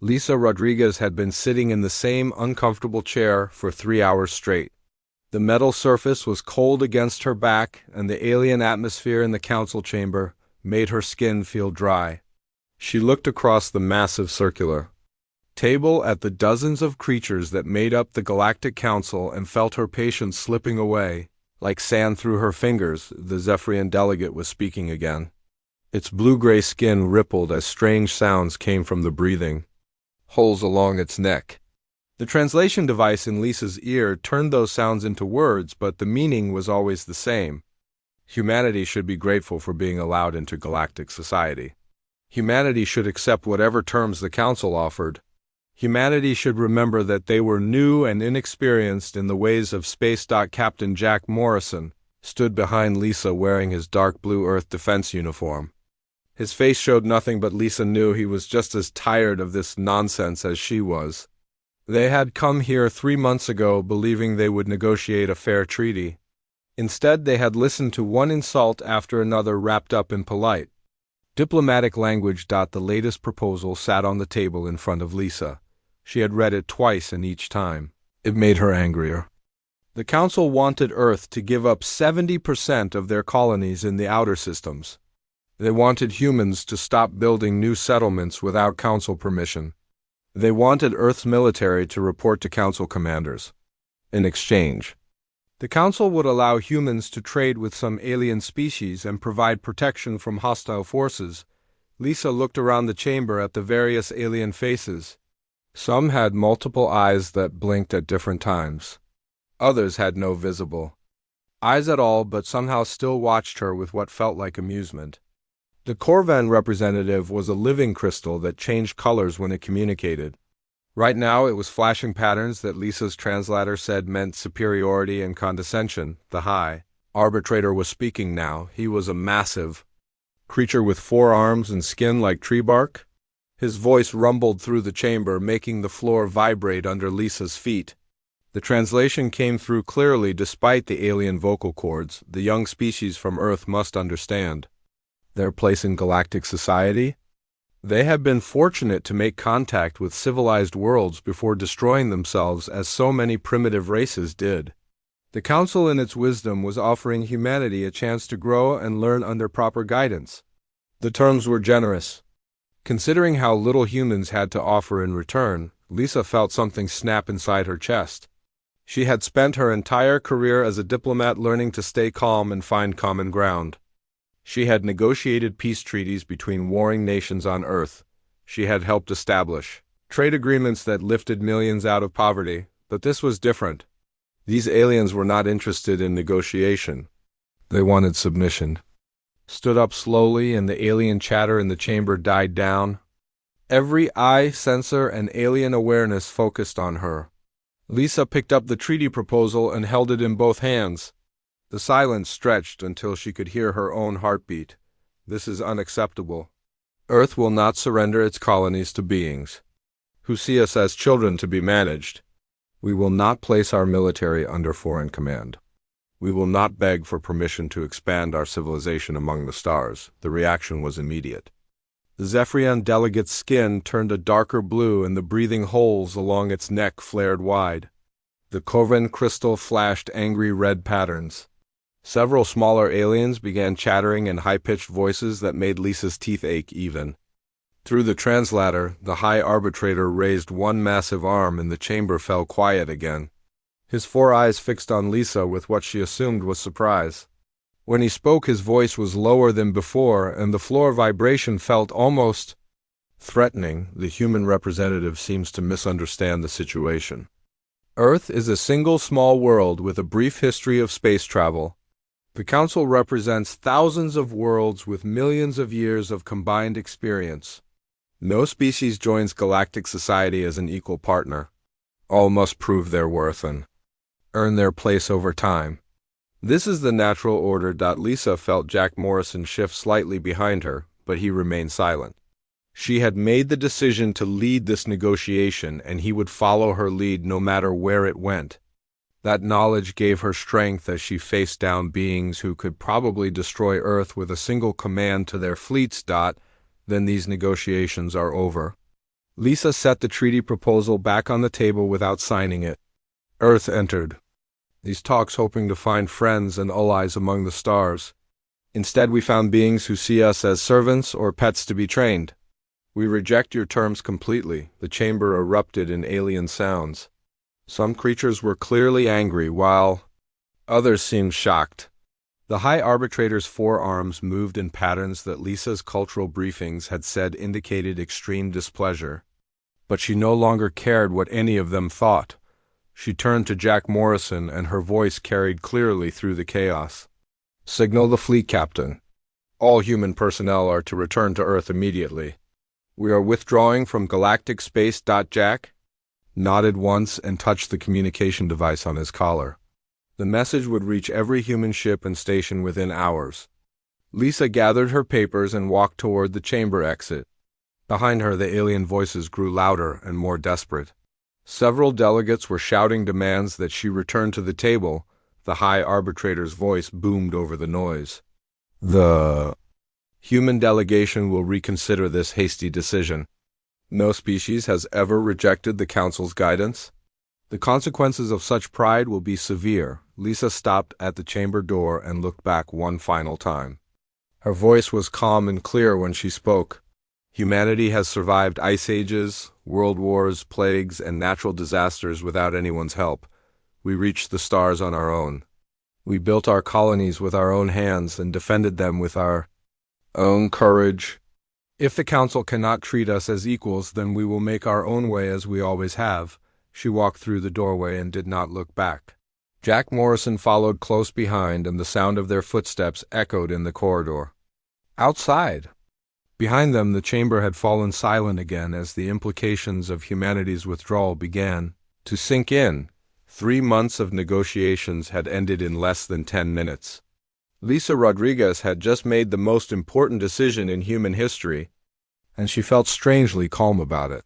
Lisa Rodriguez had been sitting in the same uncomfortable chair for 3 hours straight. The metal surface was cold against her back, and the alien atmosphere in the council chamber made her skin feel dry. She looked across the massive circular table at the dozens of creatures that made up the Galactic Council and felt her patience slipping away. Like sand through her fingers, the Zephyrian delegate was speaking again. Its blue-gray skin rippled as strange sounds came from the breathing holes along its neck. The translation device in Lisa's ear turned those sounds into words, but the meaning was always the same. Humanity should be grateful for being allowed into galactic society. Humanity should accept whatever terms the Council offered. Humanity should remember that they were new and inexperienced in the ways of space. Captain Jack Morrison stood behind Lisa wearing his dark blue Earth defense uniform. His face showed nothing, but Lisa knew he was just as tired of this nonsense as she was. They had come here 3 months ago believing they would negotiate a fair treaty. Instead, they had listened to one insult after another wrapped up in polite diplomatic language. The latest proposal sat on the table in front of Lisa. She had read it twice, and each time it made her angrier. The Council wanted Earth to give up 70% of their colonies in the outer systems. They wanted humans to stop building new settlements without Council permission. They wanted Earth's military to report to Council commanders. In exchange, the Council would allow humans to trade with some alien species and provide protection from hostile forces. Lisa looked around the chamber at the various alien faces. Some had multiple eyes that blinked at different times. Others had no visible eyes at all, but somehow still watched her with what felt like amusement. The Corvan representative was a living crystal that changed colors when it communicated. Right now it was flashing patterns that Lisa's translator said meant superiority and condescension. The High Arbitrator was speaking now. He was a massive creature with 4 arms and skin like tree bark. His voice rumbled through the chamber, making the floor vibrate under Lisa's feet. The translation came through clearly despite the alien vocal cords. The young species from Earth must understand their place in galactic society. They have been fortunate to make contact with civilized worlds before destroying themselves as so many primitive races did. The Council in its wisdom was offering humanity a chance to grow and learn under proper guidance. The terms were generous. Considering how little humans had to offer in return, Lisa felt something snap inside her chest. She had spent her entire career as a diplomat learning to stay calm and find common ground. She had negotiated peace treaties between warring nations on Earth. She had helped establish trade agreements that lifted millions out of poverty, but this was different. These aliens were not interested in negotiation. They wanted submission. Stood up slowly, and the alien chatter in the chamber died down. Every eye, sensor, and alien awareness focused on her. Lisa picked up the treaty proposal and held it in both hands. The silence stretched until she could hear her own heartbeat. This is unacceptable. Earth will not surrender its colonies to beings who see us as children to be managed. We will not place our military under foreign command. We will not beg for permission to expand our civilization among the stars. The reaction was immediate. The Zephyrian delegate's skin turned a darker blue, and the breathing holes along its neck flared wide. The Corvan crystal flashed angry red patterns. Several smaller aliens began chattering in high-pitched voices that made Lisa's teeth ache even. Through the translator, the High Arbitrator raised one massive arm, and the chamber fell quiet again. His 4 eyes fixed on Lisa with what she assumed was surprise. When he spoke, his voice was lower than before, and the floor vibration felt almost threatening. The human representative seems to misunderstand the situation. Earth is a single small world with a brief history of space travel. The Council represents thousands of worlds with millions of years of combined experience. No species joins galactic society as an equal partner. All must prove their worth and earn their place over time. This is the natural order. Lisa felt Jack Morrison shift slightly behind her, but he remained silent. She had made the decision to lead this negotiation, and he would follow her lead no matter where it went. That knowledge gave her strength as she faced down beings who could probably destroy Earth with a single command to their fleets. Then these negotiations are over. Lisa set the treaty proposal back on the table without signing it. Earth entered these talks hoping to find friends and allies among the stars. Instead, we found beings who see us as servants or pets to be trained. We reject your terms completely. The chamber erupted in alien sounds. Some creatures were clearly angry, while others seemed shocked. The High Arbitrator's forearms moved in patterns that Lisa's cultural briefings had said indicated extreme displeasure. But she no longer cared what any of them thought. She turned to Jack Morrison, and her voice carried clearly through the chaos. Signal the fleet captain. All human personnel are to return to Earth immediately. We are withdrawing from galactic space. Jack nodded once and touched the communication device on his collar. The message would reach every human ship and station within hours. Lisa gathered her papers and walked toward the chamber exit. Behind her, the alien voices grew louder and more desperate. Several delegates were shouting demands that she return to the table. The High Arbitrator's voice boomed over the noise. The human delegation will reconsider this hasty decision. No species has ever rejected the Council's guidance. The consequences of such pride will be severe. Lisa stopped at the chamber door and looked back one final time. Her voice was calm and clear when she spoke. Humanity has survived ice ages, world wars, plagues, and natural disasters without anyone's help. We reached the stars on our own. We built our colonies with our own hands and defended them with our own courage. If the Council cannot treat us as equals, then we will make our own way as we always have. She walked through the doorway and did not look back. Jack Morrison followed close behind, and the sound of their footsteps echoed in the corridor. Outside, behind them, the chamber had fallen silent again as the implications of humanity's withdrawal began to sink in. 3 months of negotiations had ended in less than 10 minutes. Lisa Rodriguez had just made the most important decision in human history, and she felt strangely calm about it.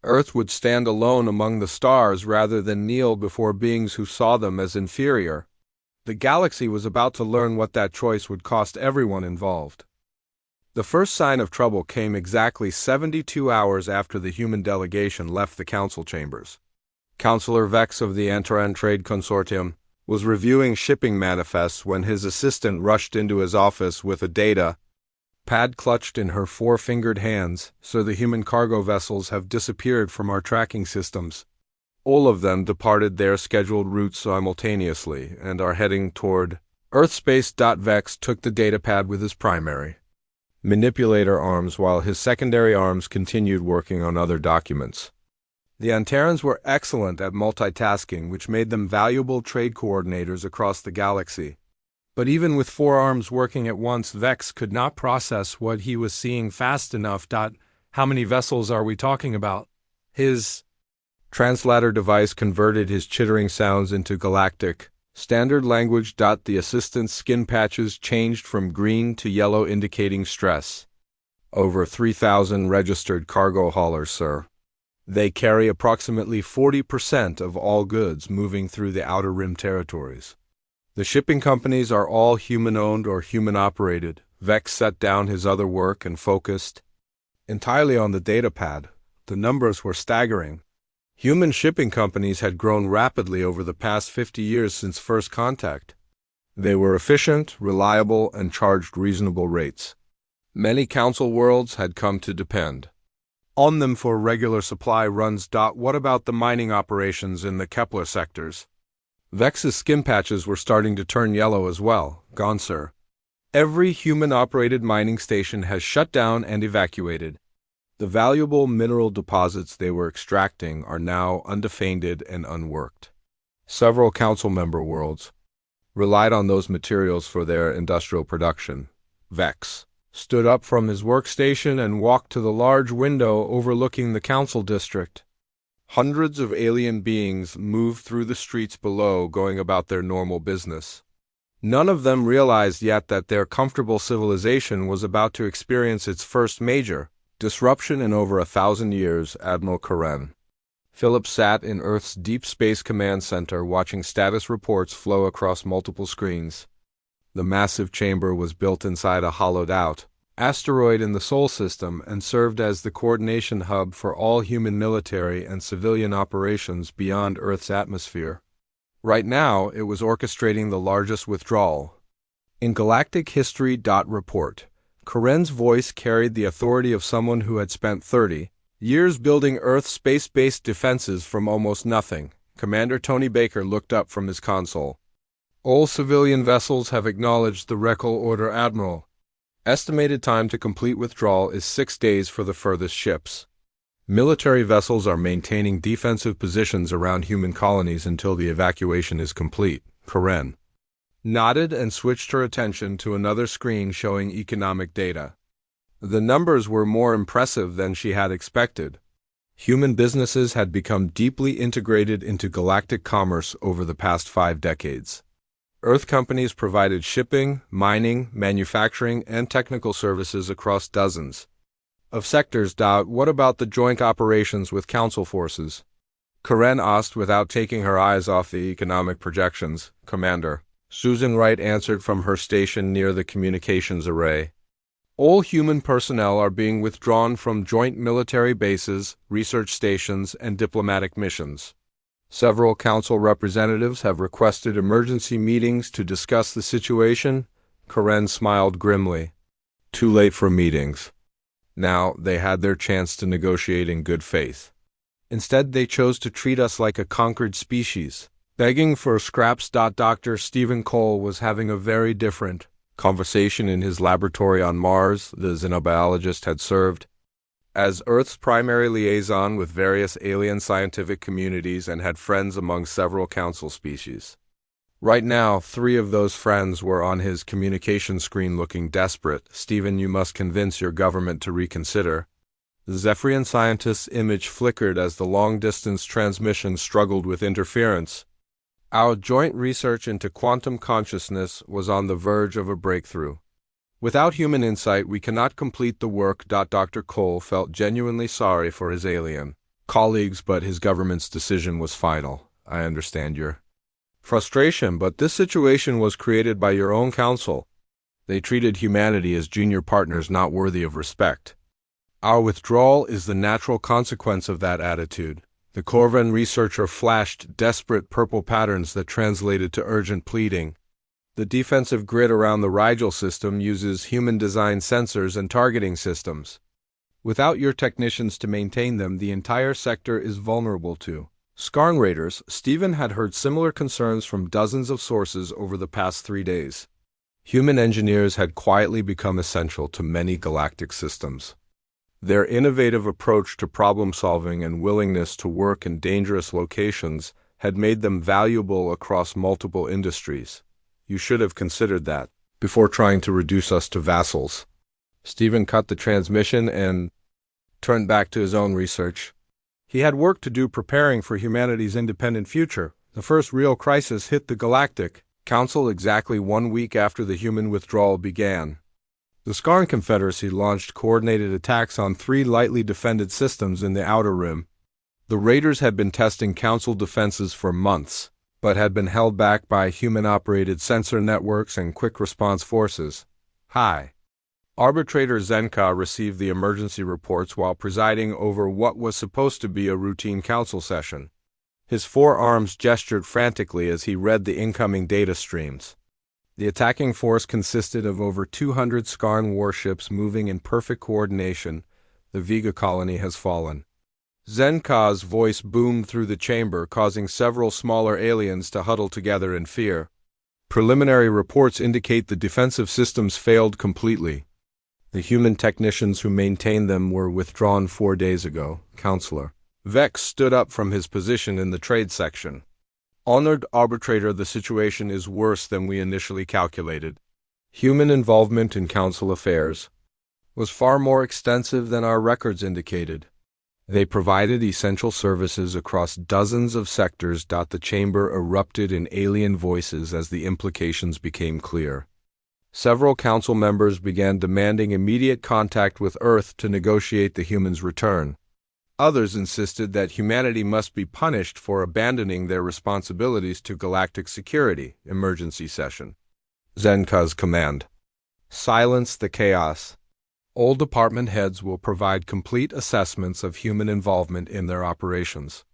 Earth would stand alone among the stars rather than kneel before beings who saw them as inferior. The galaxy was about to learn what that choice would cost everyone involved. The first sign of trouble came exactly 72 hours after the human delegation left the council chambers. Councillor Vex of the Antaran Trade Consortium was reviewing shipping manifests when his assistant rushed into his office with a data pad clutched in her 4-fingered hands. "So the human cargo vessels have disappeared from our tracking systems. All of them departed their scheduled routes simultaneously and are heading toward Earthspace. Vex took the datapad with his primary manipulator arms while his secondary arms continued working on other documents. The Antarans were excellent at multitasking, which made them valuable trade coordinators across the galaxy. But even with 4 arms working at once, Vex could not process what he was seeing fast enough. How many vessels are we talking about? His translator device converted his chittering sounds into galactic standard language. The assistant's skin patches changed from green to yellow, indicating stress. Over 3,000 registered cargo haulers, sir. They carry approximately 40% of all goods moving through the Outer Rim territories. The shipping companies are all human-owned or human-operated. Vex set down his other work and focused entirely on the datapad. The numbers were staggering. Human shipping companies had grown rapidly over the past 50 years since first contact. They were efficient, reliable, and charged reasonable rates. Many council worlds had come to depend on them for regular supply runs. What about the mining operations in the Kepler sectors? Vex's skin patches were starting to turn yellow as well. Gone, sir. Every human-operated mining station has shut down and evacuated. The valuable mineral deposits they were extracting are now undefended and unworked. Several council member worlds relied on those materials for their industrial production. Vex stood up from his workstation and walked to the large window overlooking the council district. Hundreds of alien beings moved through the streets below, going about their normal business. None of them realized yet that their comfortable civilization was about to experience its first major disruption in over 1,000 years. Admiral Karen Phillips sat in Earth's Deep Space Command Center watching status reports flow across multiple screens. The massive chamber was built inside a hollowed-out asteroid in the Sol system and served as the coordination hub for all human military and civilian operations beyond Earth's atmosphere. Right now, it was orchestrating the largest withdrawal. In Galactic History. Report, Karen's voice carried the authority of someone who had spent 30 years building Earth's space-based defenses from almost nothing. Commander Tony Baker looked up from his console. All civilian vessels have acknowledged the Recall Order, Admiral. Estimated time to complete withdrawal is 6 days for the furthest ships. Military vessels are maintaining defensive positions around human colonies until the evacuation is complete. Karen nodded and switched her attention to another screen showing economic data. The numbers were more impressive than she had expected. Human businesses had become deeply integrated into galactic commerce over the past 5 decades. Earth companies provided shipping, mining, manufacturing, and technical services across dozens of sectors. What about the joint operations with Council forces? Karen asked without taking her eyes off the economic projections. Commander Susan Wright answered from her station near the communications array. All human personnel are being withdrawn from joint military bases, research stations, and diplomatic missions. Several council representatives have requested emergency meetings to discuss the situation. Karen smiled grimly. Too late for meetings. Now they had their chance to negotiate in good faith. Instead, they chose to treat us like a conquered species, begging for scraps. Dr. Stephen Cole was having a very different conversation in his laboratory on Mars. The xenobiologist had served as Earth's primary liaison with various alien scientific communities and had friends among several council species. Right now, 3 of those friends were on his communication screen looking desperate. Stephen, you must convince your government to reconsider. The Zephyrian scientist's image flickered as the long-distance transmission struggled with interference. Our joint research into quantum consciousness was on the verge of a breakthrough. Without human insight, we cannot complete the work. Dr. Cole felt genuinely sorry for his alien colleagues, but his government's decision was final. I understand your frustration, but this situation was created by your own council. They treated humanity as junior partners not worthy of respect. Our withdrawal is the natural consequence of that attitude. The Corvan researcher flashed desperate purple patterns that translated to urgent pleading. The defensive grid around the Rigel system uses human-designed sensors and targeting systems. Without your technicians to maintain them, the entire sector is vulnerable to Skarn raiders. Stephen had heard similar concerns from dozens of sources over the past 3 days. Human engineers had quietly become essential to many galactic systems. Their innovative approach to problem-solving and willingness to work in dangerous locations had made them valuable across multiple industries. You should have considered that before trying to reduce us to vassals. Stephen cut the transmission and turned back to his own research. He had work to do preparing for humanity's independent future. The first real crisis hit the Galactic Council exactly 1 week after the human withdrawal began. The Skarn Confederacy launched coordinated attacks on 3 lightly defended systems in the Outer Rim. The raiders had been testing Council defenses for months, but had been held back by human-operated sensor networks and quick-response forces. Arbitrator Zenka received the emergency reports while presiding over what was supposed to be a routine council session. His forearms gestured frantically as he read the incoming data streams. The attacking force consisted of over 200 Skarn warships moving in perfect coordination. The Vega colony has fallen. Zenka's voice boomed through the chamber, causing several smaller aliens to huddle together in fear. Preliminary reports indicate the defensive systems failed completely. The human technicians who maintained them were withdrawn 4 days ago. Counselor Vex stood up from his position in the trade section. Honored arbitrator, the situation is worse than we initially calculated. Human involvement in council affairs was far more extensive than our records indicated. They provided essential services across dozens of sectors. The chamber erupted in alien voices as the implications became clear. Several council members began demanding immediate contact with Earth to negotiate the humans' return. Others insisted that humanity must be punished for abandoning their responsibilities to galactic security. Emergency session. Zenka's command. Silence the chaos. All department heads will provide complete assessments of human involvement in their operations.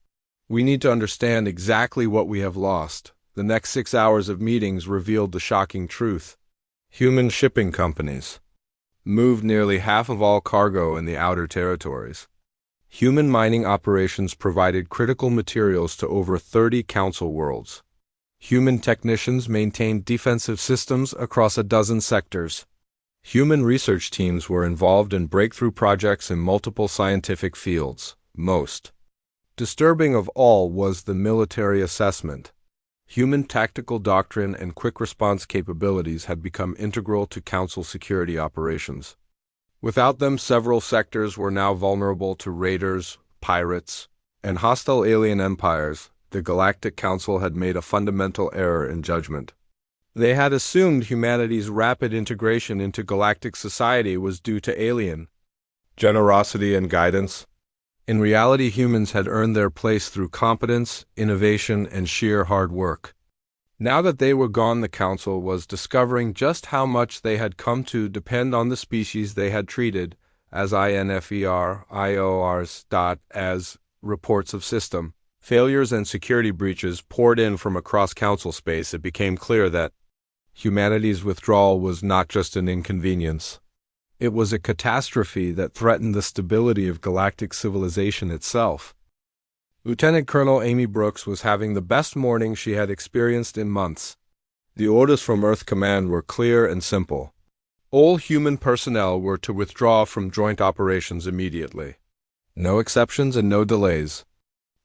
We need to understand exactly what we have lost. The next 6 hours of meetings revealed the shocking truth. Human shipping companies moved nearly half of all cargo in the outer territories. Human mining operations provided critical materials to over 30 council worlds. Human technicians maintained defensive systems across a dozen sectors. Human research teams were involved in breakthrough projects in multiple scientific fields. Most disturbing of all was the military assessment. Human tactical doctrine and quick response capabilities had become integral to Council security operations. Without them, several sectors were now vulnerable to raiders, pirates, and hostile alien empires. The Galactic Council had made a fundamental error in judgment. They had assumed humanity's rapid integration into galactic society was due to alien generosity and guidance. In reality, humans had earned their place through competence, innovation, and sheer hard work. Now that they were gone, the Council was discovering just how much they had come to depend on the species they had treated as INFER, as reports of system failures and security breaches poured in from across Council space. It became clear that humanity's withdrawal was not just an inconvenience. It was a catastrophe that threatened the stability of galactic civilization itself. Lieutenant Colonel Amy Brooks was having the best morning she had experienced in months. The orders from Earth Command were clear and simple. All human personnel were to withdraw from joint operations immediately. No exceptions and no delays.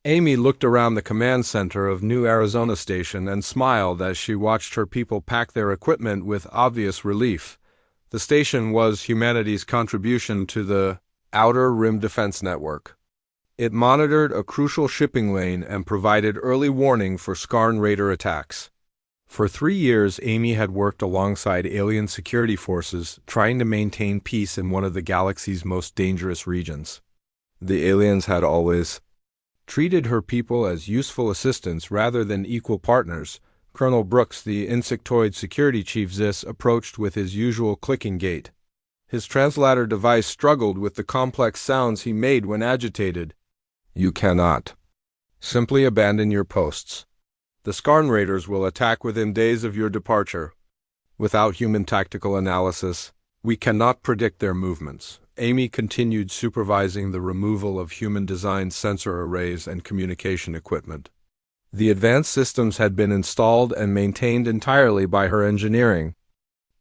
Amy looked around the command center of New Arizona Station and smiled as she watched her people pack their equipment with obvious relief. The station was humanity's contribution to the Outer Rim Defense Network. It monitored a crucial shipping lane and provided early warning for Skarn raider attacks. For 3 years, Amy had worked alongside alien security forces, trying to maintain peace in one of the galaxy's most dangerous regions. The aliens had always treated her people as useful assistants rather than equal partners. Colonel Brooks, the insectoid security chief Zis, approached with his usual clicking gait. His translator device struggled with the complex sounds he made when agitated. You cannot simply abandon your posts. The Skarn raiders will attack within days of your departure. Without human tactical analysis, we cannot predict their movements. Amy continued supervising the removal of human-designed sensor arrays and communication equipment. The advanced systems had been installed and maintained entirely by her engineering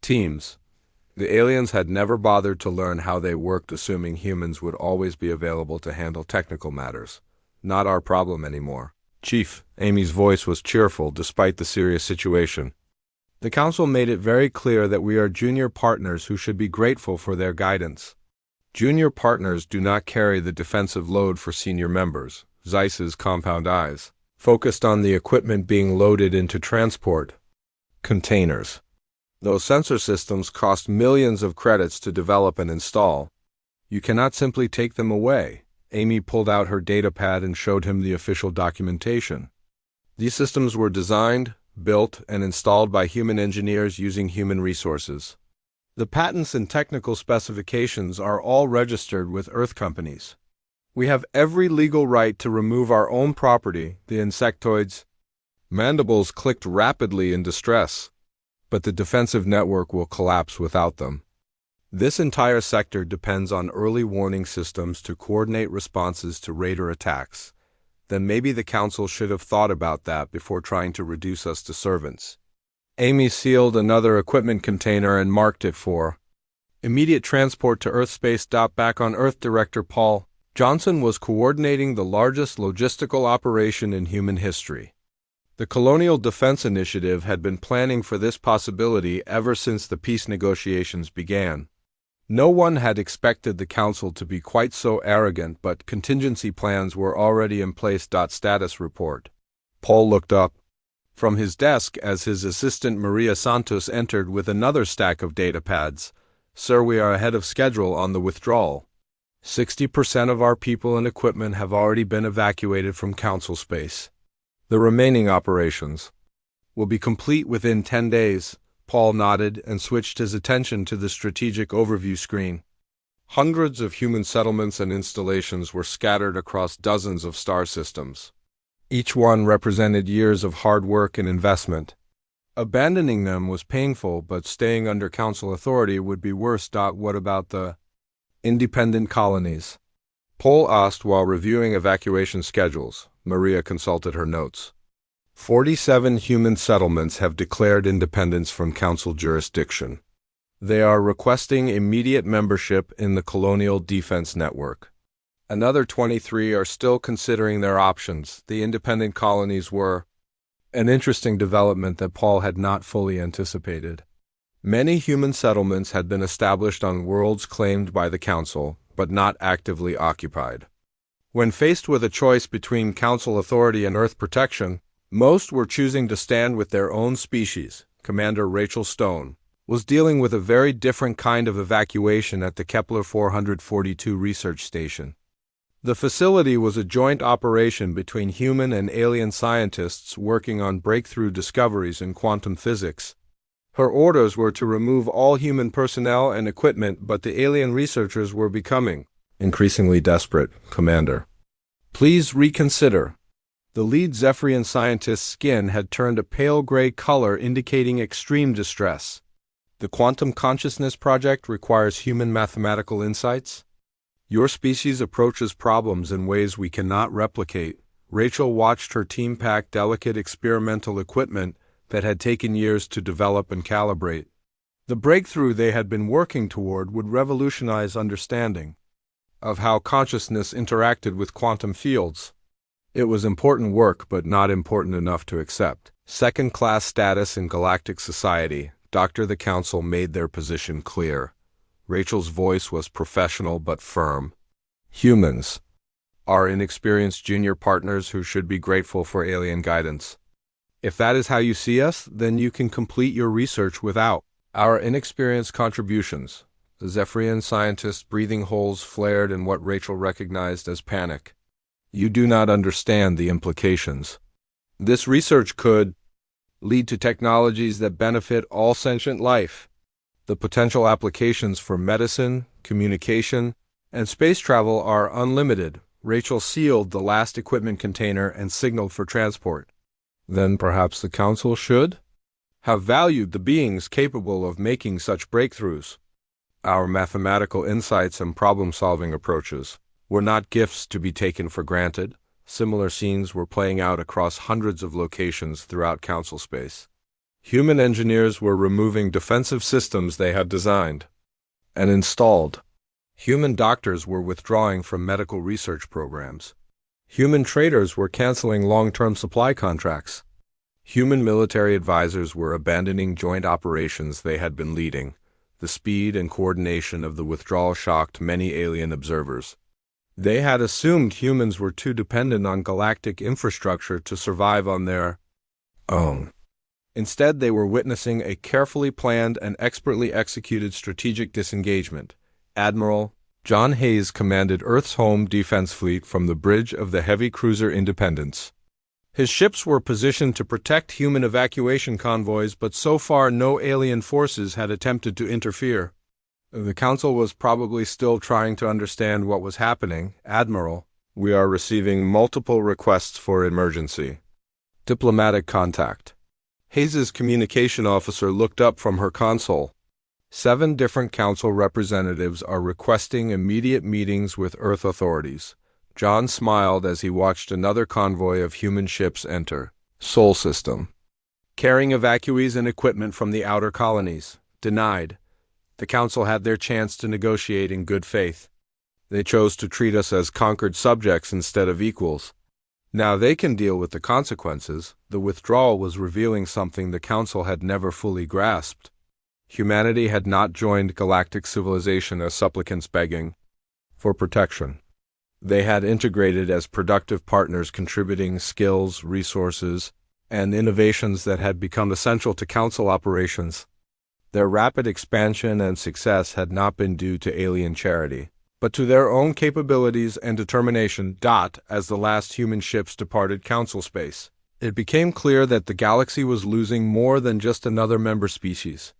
teams. The aliens had never bothered to learn how they worked, assuming humans would always be available to handle technical matters. Not our problem anymore. Chief, Amy's voice was cheerful despite the serious situation. The Council made it very clear that we are junior partners who should be grateful for their guidance. Junior partners do not carry the defensive load for senior members. Zeiss's compound eyes focused on the equipment being loaded into transport containers. Those sensor systems cost millions of credits to develop and install. You cannot simply take them away. Amy pulled out her datapad and showed him the official documentation. These systems were designed, built, and installed by human engineers using human resources. The patents and technical specifications are all registered with Earth companies. We have every legal right to remove our own property. The insectoids' mandibles clicked rapidly in distress, but the defensive network will collapse without them. This entire sector depends on early warning systems to coordinate responses to raider attacks. Then maybe the Council should have thought about that before trying to reduce us to servants. Amy sealed another equipment container and marked it for immediate transport to Earth space. Back on Earth, Director Paul Johnson was coordinating the largest logistical operation in human history. The Colonial Defense Initiative had been planning for this possibility ever since the peace negotiations began. No one had expected the Council to be quite so arrogant, but contingency plans were already in place. Status report. Paul looked up from his desk as his assistant Maria Santos entered with another stack of datapads. Sir, we are ahead of schedule on the withdrawal. 60% of our people and equipment have already been evacuated from Council space. The remaining operations will be complete within 10 days. Paul nodded and switched his attention to the strategic overview screen. Hundreds of human settlements and installations were scattered across dozens of star systems. Each one represented years of hard work and investment. Abandoning them was painful, but staying under council authority would be worse. What about the independent colonies? Paul asked while reviewing evacuation schedules. Maria consulted her notes. 47 human settlements have declared independence from council jurisdiction. They are requesting immediate membership in the Colonial Defense Network. Another 23 are still considering their options. The independent colonies were an interesting development that Paul had not fully anticipated. Many human settlements had been established on worlds claimed by the Council, but not actively occupied. When faced with a choice between Council authority and Earth protection, most were choosing to stand with their own species. Commander Rachel Stone was dealing with a very different kind of evacuation at the Kepler 442 research station. The facility was a joint operation between human and alien scientists working on breakthrough discoveries in quantum physics. Her orders were to remove all human personnel and equipment, but the alien researchers were becoming increasingly desperate. Commander, please reconsider. The lead Zephyrian scientist's skin had turned a pale gray color, indicating extreme distress. The Quantum Consciousness Project requires human mathematical insights. Your species approaches problems in ways we cannot replicate. Rachel watched her team pack delicate experimental equipment that had taken years to develop and calibrate. The breakthrough they had been working toward would revolutionize understanding of how consciousness interacted with quantum fields. It was important work, but not important enough to accept second-class status in galactic society. The Council made their position clear. Rachel's voice was professional but firm. Humans are inexperienced junior partners who should be grateful for alien guidance. If that is how you see us, then you can complete your research without our inexperienced contributions. The Zephyrian scientist's breathing holes flared in what Rachel recognized as panic. You do not understand the implications. This research could lead to technologies that benefit all sentient life. The potential applications for medicine, communication, and space travel are unlimited. Rachel sealed the last equipment container and signaled for transport. Then perhaps the Council should have valued the beings capable of making such breakthroughs. Our mathematical insights and problem-solving approaches were not gifts to be taken for granted. Similar scenes were playing out across hundreds of locations throughout Council space. Human engineers were removing defensive systems they had designed and installed. Human doctors were withdrawing from medical research programs. Human traders were canceling long-term supply contracts. Human military advisors were abandoning joint operations they had been leading. The speed and coordination of the withdrawal shocked many alien observers. They had assumed humans were too dependent on galactic infrastructure to survive on their own. Instead, they were witnessing a carefully planned and expertly executed strategic disengagement. Admiral John Hayes commanded Earth's home defense fleet from the bridge of the heavy cruiser Independence. His ships were positioned to protect human evacuation convoys, but so far no alien forces had attempted to interfere. The Council was probably still trying to understand what was happening. Admiral, we are receiving multiple requests for emergency diplomatic contact. Hayes's communication officer looked up from her console. 7 different Council representatives are requesting immediate meetings with Earth authorities. John smiled as he watched another convoy of human ships enter. Sol System. Carrying evacuees and equipment from the outer colonies. Denied. The Council had their chance to negotiate in good faith. They chose to treat us as conquered subjects instead of equals. Now they can deal with the consequences. The withdrawal was revealing something the Council had never fully grasped. Humanity had not joined galactic civilization as supplicants begging for protection. They had integrated as productive partners, contributing skills, resources, and innovations that had become essential to Council operations. Their rapid expansion and success had not been due to alien charity, but to their own capabilities and determination. As the last human ships departed Council space, it became clear that the galaxy was losing more than just another member species.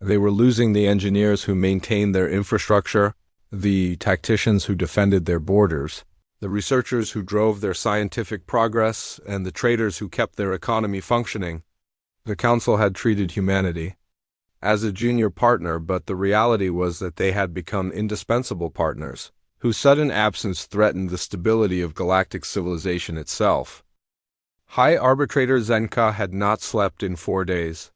They were losing the engineers who maintained their infrastructure, the tacticians who defended their borders, the researchers who drove their scientific progress, and the traders who kept their economy functioning. The Council had treated humanity as a junior partner, but the reality was that they had become indispensable partners, whose sudden absence threatened the stability of galactic civilization itself. High Arbitrator Zenka had not slept in 4 days.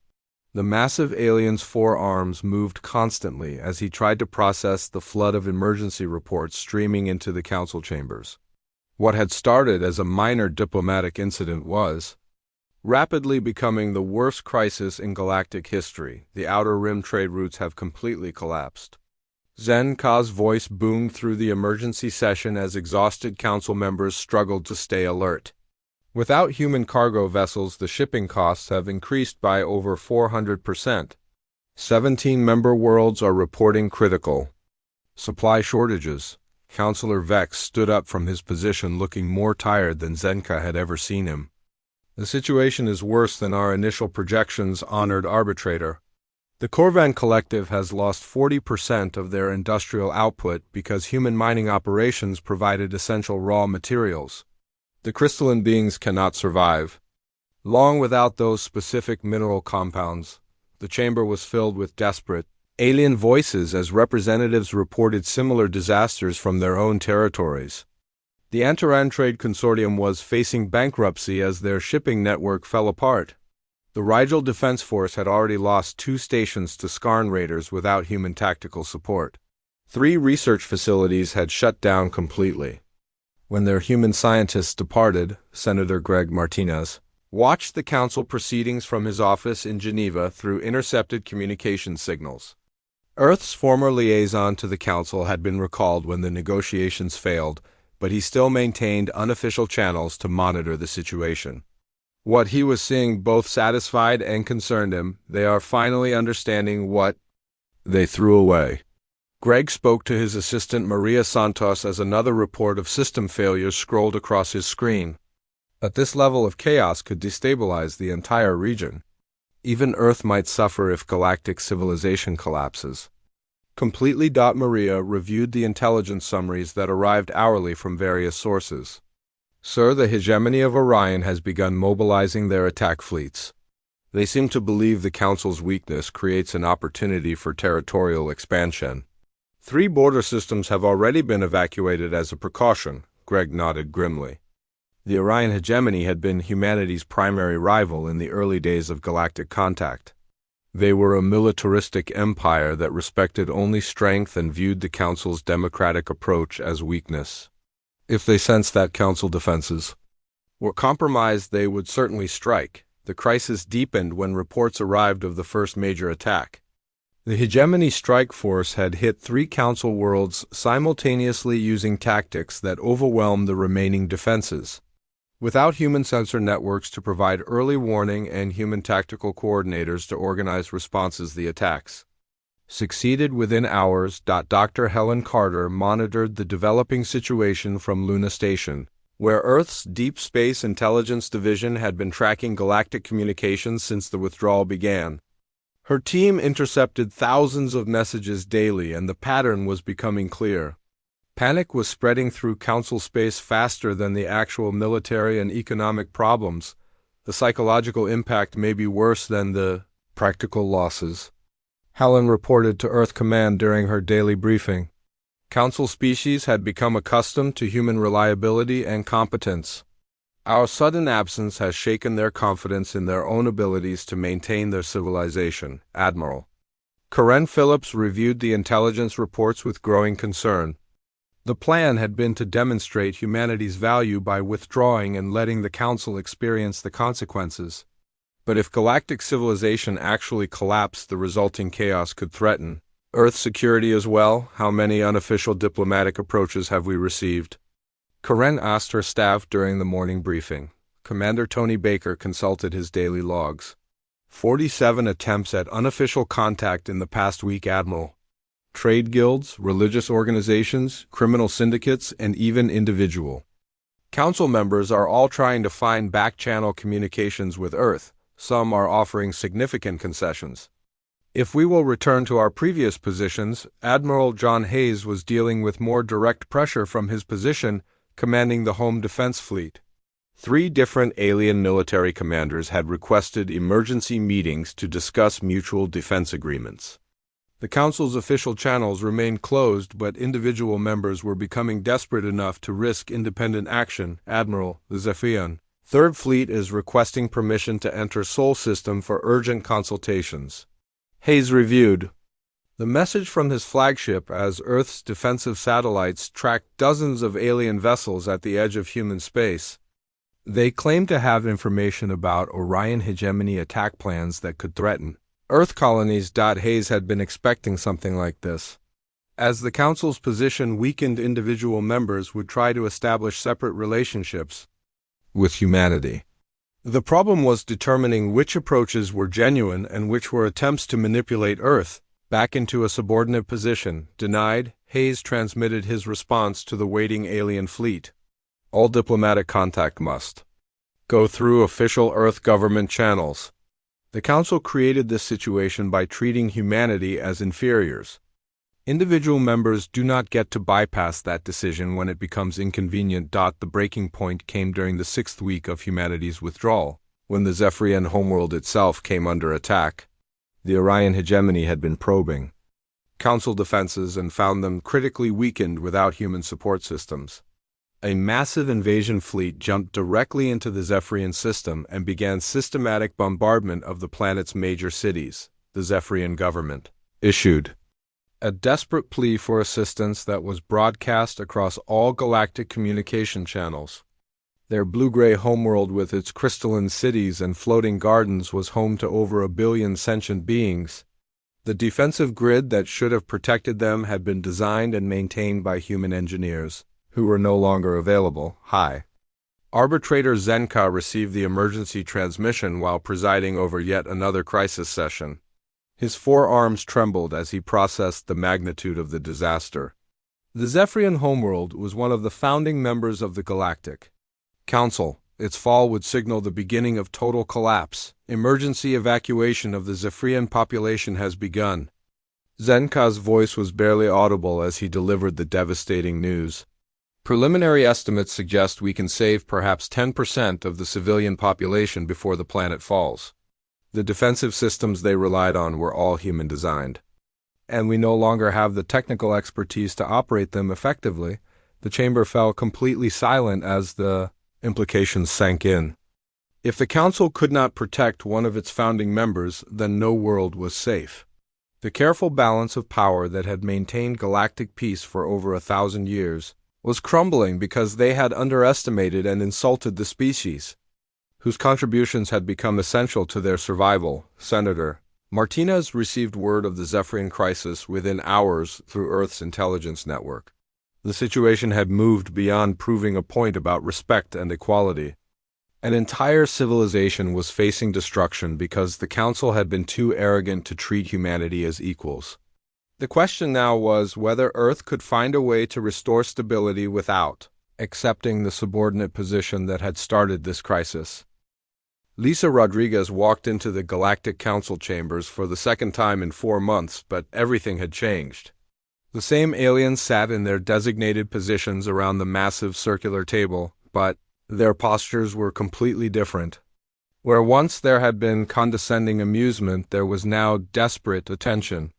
The massive alien's forearms moved constantly as he tried to process the flood of emergency reports streaming into the council chambers. What had started as a minor diplomatic incident was rapidly becoming the worst crisis in galactic history. The outer rim trade routes have completely collapsed. Zenka's voice boomed through the emergency session as exhausted council members struggled to stay alert. Without human cargo vessels, the shipping costs have increased by over 400%. 17 member worlds are reporting critical supply shortages. Councillor Vex stood up from his position looking more tired than Zenka had ever seen him. The situation is worse than our initial projections, Honored Arbitrator. The Corvan Collective has lost 40% of their industrial output because human mining operations provided essential raw materials. The crystalline beings cannot survive long without those specific mineral compounds. The chamber was filled with desperate alien voices as representatives reported similar disasters from their own territories. The Antaran Trade Consortium was facing bankruptcy as their shipping network fell apart. The Rigel Defense Force had already lost 2 stations to Skarn raiders without human tactical support. 3 research facilities had shut down completely. When their human scientists departed, Senator Greg Martinez watched the council proceedings from his office in Geneva through intercepted communication signals. Earth's former liaison to the council had been recalled when the negotiations failed, but he still maintained unofficial channels to monitor the situation. What he was seeing both satisfied and concerned him. They are finally understanding what they threw away. Greg spoke to his assistant Maria Santos as another report of system failures scrolled across his screen. At this level of chaos could destabilize the entire region. Even Earth might suffer if galactic civilization collapses. Completely. Maria reviewed the intelligence summaries that arrived hourly from various sources. Sir, the hegemony of Orion has begun mobilizing their attack fleets. They seem to believe the Council's weakness creates an opportunity for territorial expansion. 3 border systems have already been evacuated as a precaution. Greg nodded grimly. The Orion hegemony had been humanity's primary rival in the early days of galactic contact. They were a militaristic empire that respected only strength and viewed the Council's democratic approach as weakness. If they sensed that Council defenses were compromised, they would certainly strike. The crisis deepened when reports arrived of the first major attack. The Hegemony Strike Force had hit 3 Council worlds simultaneously using tactics that overwhelmed the remaining defenses. Without human sensor networks to provide early warning and human tactical coordinators to organize responses, the attacks succeeded within hours. Dr. Helen Carter monitored the developing situation from Luna Station, where Earth's Deep Space Intelligence Division had been tracking galactic communications since the withdrawal began. Her team intercepted thousands of messages daily, and the pattern was becoming clear. Panic was spreading through Council space faster than the actual military and economic problems. The psychological impact may be worse than the practical losses. Helen reported to Earth Command during her daily briefing. Council species had become accustomed to human reliability and competence. Our sudden absence has shaken their confidence in their own abilities to maintain their civilization. Admiral Karen Phillips reviewed the intelligence reports with growing concern. The plan had been to demonstrate humanity's value by withdrawing and letting the Council experience the consequences. But if galactic civilization actually collapsed, the resulting chaos could threaten Earth's security as well. How many unofficial diplomatic approaches have we received? Karen asked her staff during the morning briefing. Commander Tony Baker consulted his daily logs. 47 attempts at unofficial contact in the past week, Admiral. Trade guilds, religious organizations, criminal syndicates, and even individual Council members are all trying to find back-channel communications with Earth. Some are offering significant concessions. If we will return to our previous positions, Admiral John Hayes was dealing with more direct pressure from his position commanding the Home Defense Fleet. 3 different alien military commanders had requested emergency meetings to discuss mutual defense agreements. The Council's official channels remained closed, but individual members were becoming desperate enough to risk independent action. Admiral, the Zephyrian Third Fleet is requesting permission to enter Sol System for urgent consultations. Hayes reviewed the message from his flagship as Earth's defensive satellites tracked dozens of alien vessels at the edge of human space. They claimed to have information about Orion hegemony attack plans that could threaten Earth colonies. Hayes had been expecting something like this. As the Council's position weakened, individual members would try to establish separate relationships with humanity. The problem was determining which approaches were genuine and which were attempts to manipulate Earth back into a subordinate position. Denied, Hayes transmitted his response to the waiting alien fleet. All diplomatic contact must go through official Earth government channels. The Council created this situation by treating humanity as inferiors. Individual members do not get to bypass that decision when it becomes inconvenient. The breaking point came during the 6th week of humanity's withdrawal, when the Zephyrian homeworld itself came under attack. The Orion hegemony had been probing Council defenses and found them critically weakened without human support systems. A massive invasion fleet jumped directly into the Zephyrian system and began systematic bombardment of the planet's major cities. The Zephyrian government issued a desperate plea for assistance that was broadcast across all galactic communication channels. Their blue-gray homeworld with its crystalline cities and floating gardens was home to over 1 billion sentient beings. The defensive grid that should have protected them had been designed and maintained by human engineers, who were no longer available. High Arbitrator Zenka received the emergency transmission while presiding over yet another crisis session. His forearms trembled as he processed the magnitude of the disaster. The Zephyrian homeworld was one of the founding members of the Galactic Council. Its fall would signal the beginning of total collapse. Emergency evacuation of the Zephyrian population has begun. Zenka's voice was barely audible as he delivered the devastating news. Preliminary estimates suggest we can save perhaps 10% of the civilian population before the planet falls. The defensive systems they relied on were all human-designed, and we no longer have the technical expertise to operate them effectively. The chamber fell completely silent as the implications sank in. If the Council could not protect one of its founding members, then no world was safe. The careful balance of power that had maintained galactic peace for over 1,000 years was crumbling because they had underestimated and insulted the species, whose contributions had become essential to their survival. Senator Martinez received word of the Zephyrian crisis within hours through Earth's intelligence network. The situation had moved beyond proving a point about respect and equality. An entire civilization was facing destruction because the Council had been too arrogant to treat humanity as equals. The question now was whether Earth could find a way to restore stability without accepting the subordinate position that had started this crisis. Lisa Rodriguez walked into the Galactic Council chambers for the second time in 4 months, but everything had changed. The same aliens sat in their designated positions around the massive circular table, but their postures were completely different. Where once there had been condescending amusement, there was now desperate attention.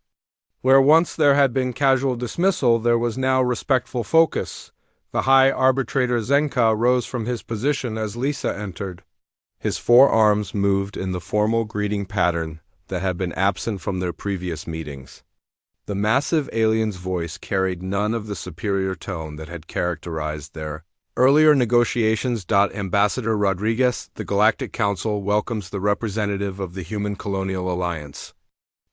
Where once there had been casual dismissal, there was now respectful focus. The High Arbitrator Zenka rose from his position as Lisa entered. His forearms moved in the formal greeting pattern that had been absent from their previous meetings. The massive alien's voice carried none of the superior tone that had characterized their earlier negotiations. Ambassador Rodriguez, the Galactic Council welcomes the representative of the Human Colonial Alliance.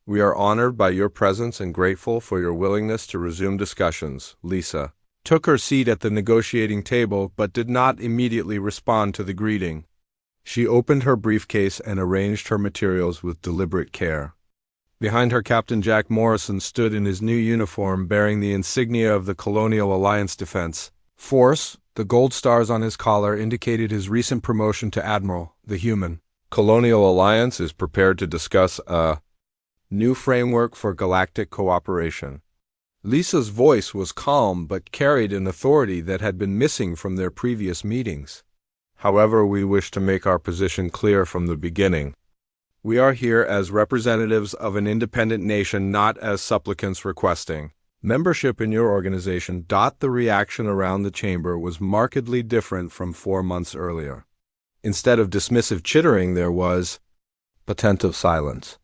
We are honored by your presence and grateful for your willingness to resume discussions. Lisa took her seat at the negotiating table but did not immediately respond to the greeting. She opened her briefcase and arranged her materials with deliberate care. Behind her, Captain Jack Morrison stood in his new uniform bearing the insignia of the Colonial Alliance Defense Force. The gold stars on his collar indicated his recent promotion to Admiral. The Human Colonial Alliance is prepared to discuss New Framework for Galactic Cooperation. Lisa's voice was calm but carried an authority that had been missing from their previous meetings. However, we wish to make our position clear from the beginning. We are here as representatives of an independent nation, not as supplicants requesting membership in your organization. The reaction around the chamber was markedly different from 4 months earlier. Instead of dismissive chittering, there was attentive silence.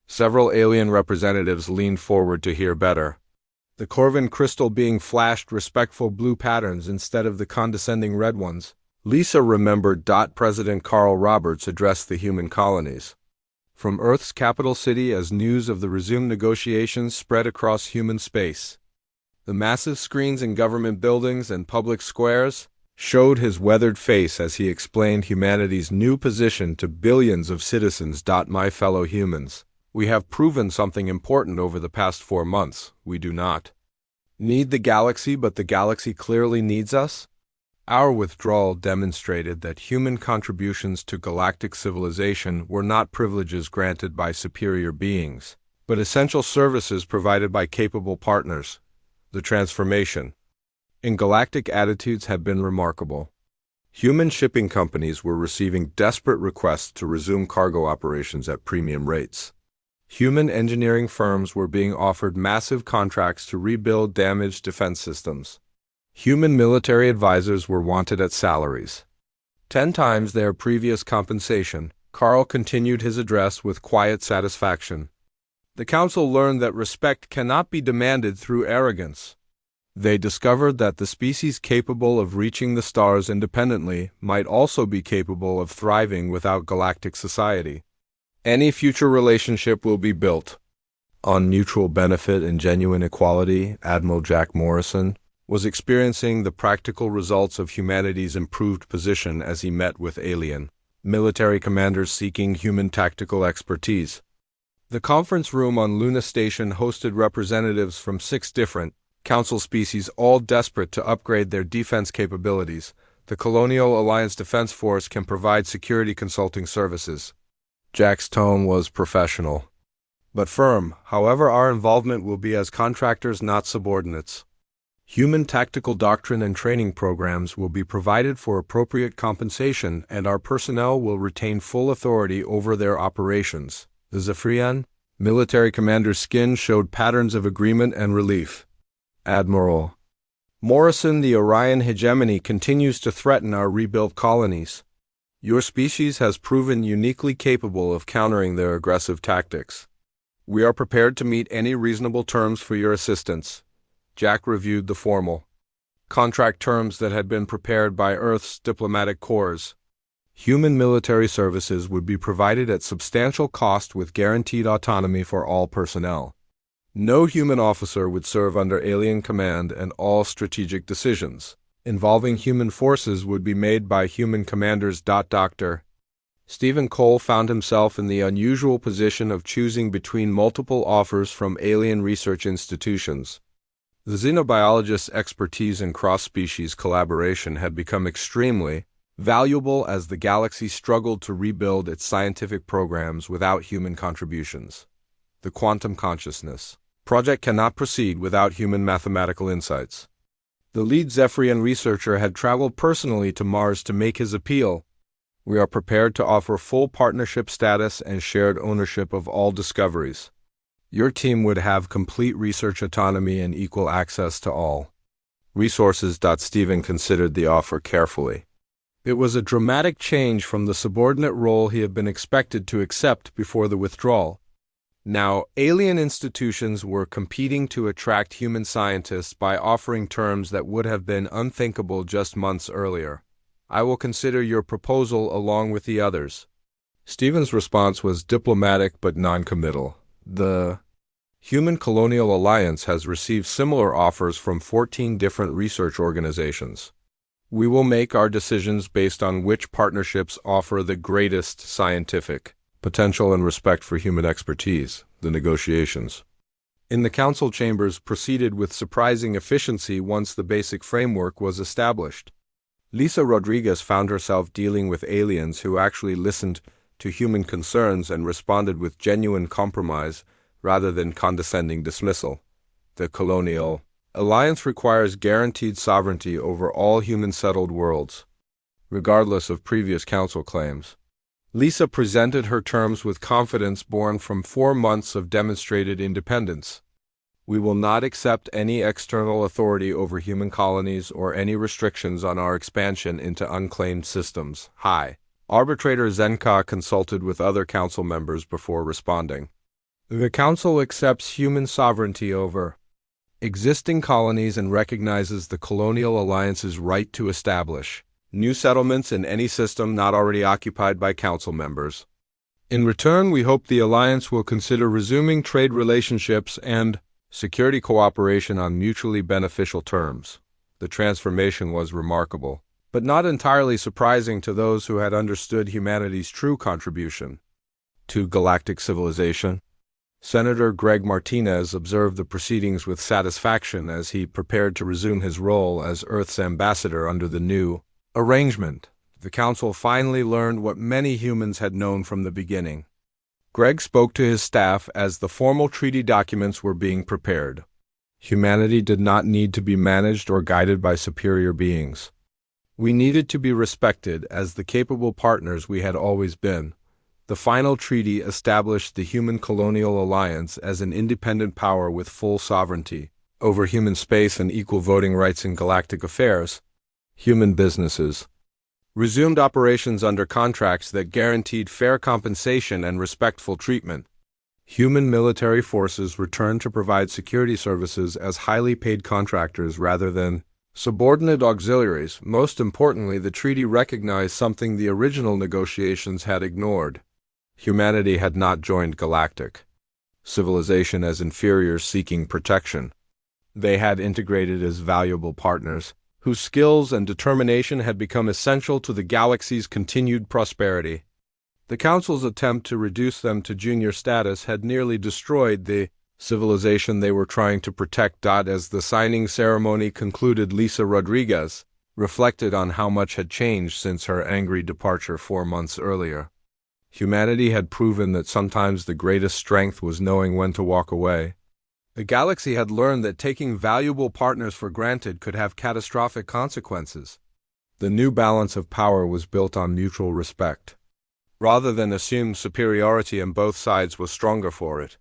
Several alien representatives leaned forward to hear better. The Corvin crystal being flashed respectful blue patterns instead of the condescending red ones. Lisa remembered. President Carl Roberts addressed the human colonies from Earth's capital city as news of the resumed negotiations spread across human space. The massive screens in government buildings and public squares showed his weathered face as he explained humanity's new position to billions of citizens. My fellow humans, we have proven something important over the past 4 months. We do not need the galaxy, but the galaxy clearly needs us. Our withdrawal demonstrated that human contributions to galactic civilization were not privileges granted by superior beings, but essential services provided by capable partners. The transformation in galactic attitudes had been remarkable. Human shipping companies were receiving desperate requests to resume cargo operations at premium rates. Human engineering firms were being offered massive contracts to rebuild damaged defense systems. Human military advisors were wanted at salaries 10 times their previous compensation. Carl continued his address with quiet satisfaction. The council learned that respect cannot be demanded through arrogance. They discovered that the species capable of reaching the stars independently might also be capable of thriving without galactic society. Any future relationship will be built on mutual benefit and genuine equality. Admiral Jack Morrison was experiencing the practical results of humanity's improved position as he met with alien military commanders seeking human tactical expertise. The conference room on Luna Station hosted representatives from 6 different council species, all desperate to upgrade their defense capabilities. The Colonial Alliance Defense Force can provide security consulting services. Jack's tone was professional, but firm. However, our involvement will be as contractors, not subordinates. Human tactical doctrine and training programs will be provided for appropriate compensation, and our personnel will retain full authority over their operations. The Zephyrian military commander's skin showed patterns of agreement and relief. Admiral Morrison, the Orion hegemony continues to threaten our rebuilt colonies. Your species has proven uniquely capable of countering their aggressive tactics. We are prepared to meet any reasonable terms for your assistance. Jack reviewed the formal contract terms that had been prepared by Earth's diplomatic corps. Human military services would be provided at substantial cost with guaranteed autonomy for all personnel. No human officer would serve under alien command, and all strategic decisions involving human forces would be made by human commanders. Dr. Stephen Cole found himself in the unusual position of choosing between multiple offers from alien research institutions. The xenobiologist's expertise in cross-species collaboration had become extremely valuable as the galaxy struggled to rebuild its scientific programs without human contributions. The quantum consciousness project cannot proceed without human mathematical insights. The lead Zephyrian researcher had traveled personally to Mars to make his appeal. We are prepared to offer full partnership status and shared ownership of all discoveries. Your team would have complete research autonomy and equal access to all resources. Stephen considered the offer carefully. It was a dramatic change from the subordinate role he had been expected to accept before the withdrawal. Now, alien institutions were competing to attract human scientists by offering terms that would have been unthinkable just months earlier. I will consider your proposal along with the others. Stephen's response was diplomatic but non-committal. The Human Colonial Alliance has received similar offers from 14 different research organizations. We will make our decisions based on which partnerships offer the greatest scientific potential and respect for human expertise. The negotiations in the council chambers proceeded with surprising efficiency once the basic framework was established. Lisa Rodriguez found herself dealing with aliens who actually listened to human concerns and responded with genuine compromise rather than condescending dismissal. The colonial alliance requires guaranteed sovereignty over all human-settled worlds, regardless of previous council claims. Lisa presented her terms with confidence born from 4 months of demonstrated independence. We will not accept any external authority over human colonies or any restrictions on our expansion into unclaimed systems. Hi. Arbitrator Zenka consulted with other council members before responding. The council accepts human sovereignty over existing colonies and recognizes the colonial alliance's right to establish new settlements in any system not already occupied by council members. In return, we hope the alliance will consider resuming trade relationships and security cooperation on mutually beneficial terms. The transformation was remarkable, but not entirely surprising to those who had understood humanity's true contribution to galactic civilization. Senator Greg Martinez observed the proceedings with satisfaction as he prepared to resume his role as Earth's ambassador under the new arrangement. The Council finally learned what many humans had known from the beginning. Greg spoke to his staff as the formal treaty documents were being prepared. Humanity did not need to be managed or guided by superior beings. We needed to be respected as the capable partners we had always been. The final treaty established the Human Colonial Alliance as an independent power with full sovereignty over human space and equal voting rights in galactic affairs. Human businesses resumed operations under contracts that guaranteed fair compensation and respectful treatment. Human military forces returned to provide security services as highly paid contractors rather than subordinate auxiliaries. Most importantly, the treaty recognized something the original negotiations had ignored. Humanity had not joined galactic civilization as inferiors seeking protection. They had integrated as valuable partners, whose skills and determination had become essential to the galaxy's continued prosperity. The Council's attempt to reduce them to junior status had nearly destroyed the civilization they were trying to protect. As the signing ceremony concluded, Lisa Rodriguez reflected on how much had changed since her angry departure 4 months earlier. Humanity had proven that sometimes the greatest strength was knowing when to walk away. The galaxy had learned that taking valuable partners for granted could have catastrophic consequences. The new balance of power was built on mutual respect, rather than assumed superiority, and both sides were stronger for it.